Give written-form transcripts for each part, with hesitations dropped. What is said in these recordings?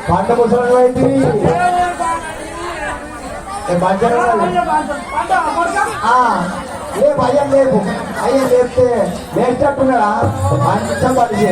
పంట ముసలి అయితే ఏ భయం లేపు అయ్యే లేపితే వేసేటట్టున్నాడా మంచం పడిచే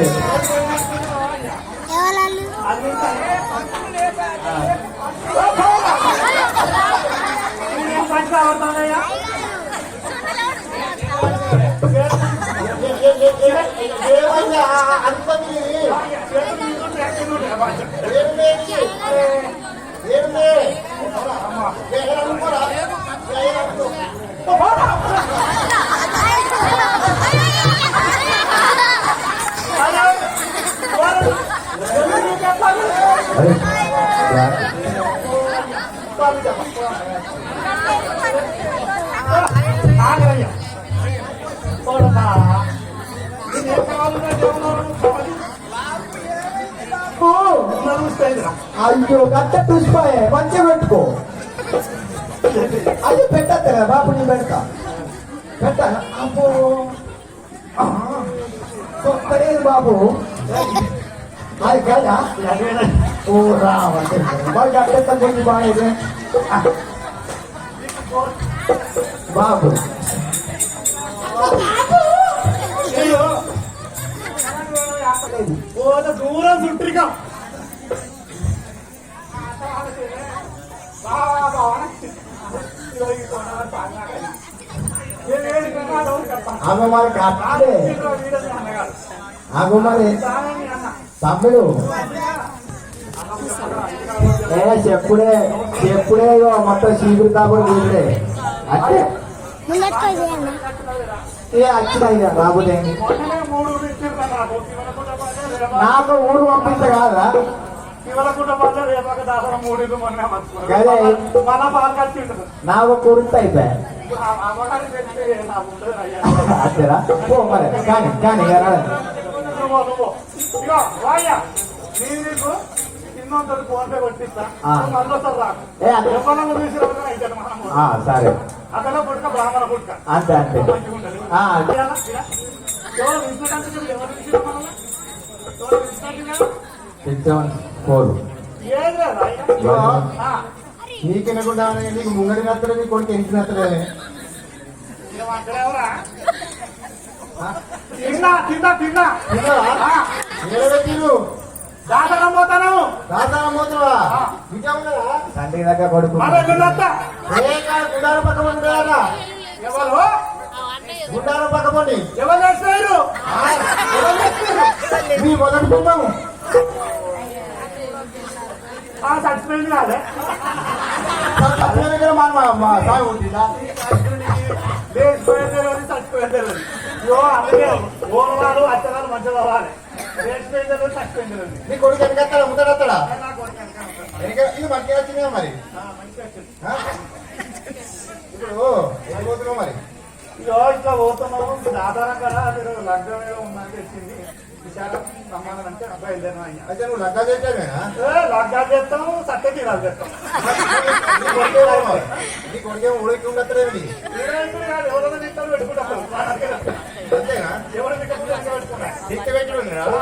అయ్యో గట్ట చూసిపోయే మంచిగా పెట్టుకో అది పెట్టద్దు కదా బాబు నీ పెడతా పెట్టా అబ్బో ఒక్కడేది బాబు అది కదా ఓ రావంటే వాళ్ళు అట్ట కొంచెం బాగా బాబు దూరం చుట్టిగా ఆమె మరి కట్టే ఆమె మరి తమ్ముడు చెప్పుడే చెప్పుడే మొత్తం చీకుడు కాకుండా చూడే అంటే వచ్చినాయి రాబోతే నాకు ఊరు పంపిస్త కాదా నాకు కురుత అయిపోయా అంతేరా పో మరి కానీ కానీ సరే అంతే అంతే నీకు వినకుండా నీకు ముంగడి నత్తలే నీ కొడుకు ఇంటి నత్తలే తండ్రి దగ్గర కొడుకు గుండారు పక్క గుండారు పక్కపోండి ఎవరు చేస్తారు మీ మొదటి కుటుంబము చచ్చిపోయింది కాదే దగ్గర మా సాగు ఉంటుందా చచ్చిపోయింది అందుకే ఓనవారు అచ్చగారు మంచిగా అవ్వాలి లేచిపోయింది చచ్చిపోయింది నీ కొడుకు వెనకెత్తాడా ముద్దడెత్తాడా ఇది మంచిగా వచ్చిందా మరి ఇప్పుడు ఏం పోతున్నావు మరి ఇట్లా పోతున్నాము ఇది ఆధారం కదా మీరు లగ్నం ఏదో ఉందని తెచ్చింది విశాఖ సంబంధం అంటే బయలుదేరిన అయితే నువ్వు లగ్గా చేస్తావేనా లగ్గాలు చేస్తాము సత్య తీరాలు చేస్తాం నీ కొడుకే ఊరికి ఉండట్లేదు ఎవరైనా తింటారు పెట్టుకుంటారు అంతేనా ఎవరు పెట్టుకుంటారు తిక్క పెట్టుకున్నారా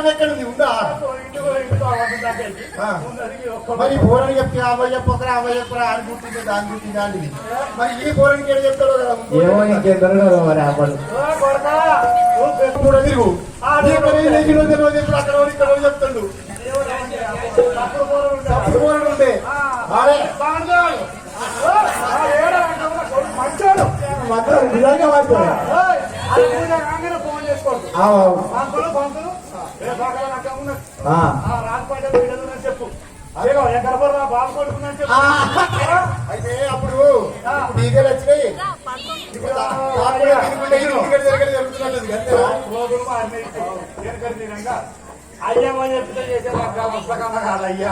ఎక్కడుంది ఉందా మరి పోరని చెప్తే అమ్మ చెప్పకరా అమ్మ చెప్పరా అని గుర్తుంది దాని గురించి దానిది మరి ఈ పోరనికి ఏం చెప్తాడో కదా ఏమో ఇంకెందరూ మరి అప్పుడు తిరుగు అక్కడ ఇక్కడ చెప్తాడు ఉంటే ఫోన్ చేసుకోండి రాజపాట చెప్పు అదే గర్భరా బాబు కొడుకుందని చెప్పు అంటే అప్పుడు డీజేలు వచ్చినాయి ఇప్పుడు జరుగుతున్నది రోజులు మారినాయి అయ్యమ్మ చెప్తే చేసే పుస్తకం కాదయ్యా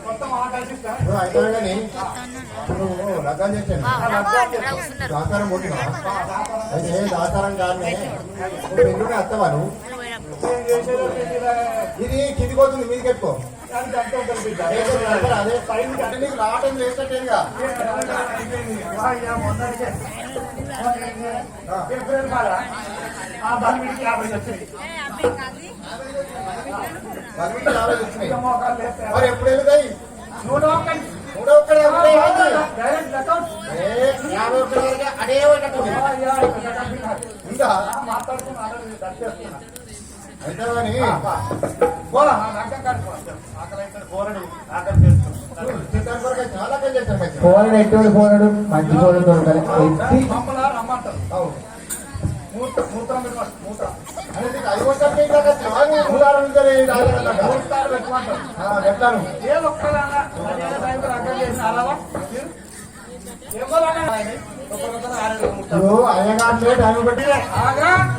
మొత్తం ఆకర్షిస్తాను అయితే కానీ నువ్వు లగ్నం చేశాను దాసారం కొట్టినా అయితే దాసారం కానీ నువ్వు ఎందుకు వస్తావా నువ్వు ఇది కిందికి పోతుంది మీదికి ఎక్కువ అదే పైన అంటే నీకు రావటం చేసేటేగా మరి ఎప్పుడు వెళ్తాయి 101 అదే ఇంకా అయితే కానీ చాలా ఫోన్ ఎటువంటి ఫోన్ మంచి ఫోన్ దొరకాలి అవును మూత్రం మూత్రం ఎట్లాను ఏ ఒక్కదానా అర్థం చేసిన అలావా అయ్యగారు టైం బట్టి ఎవరు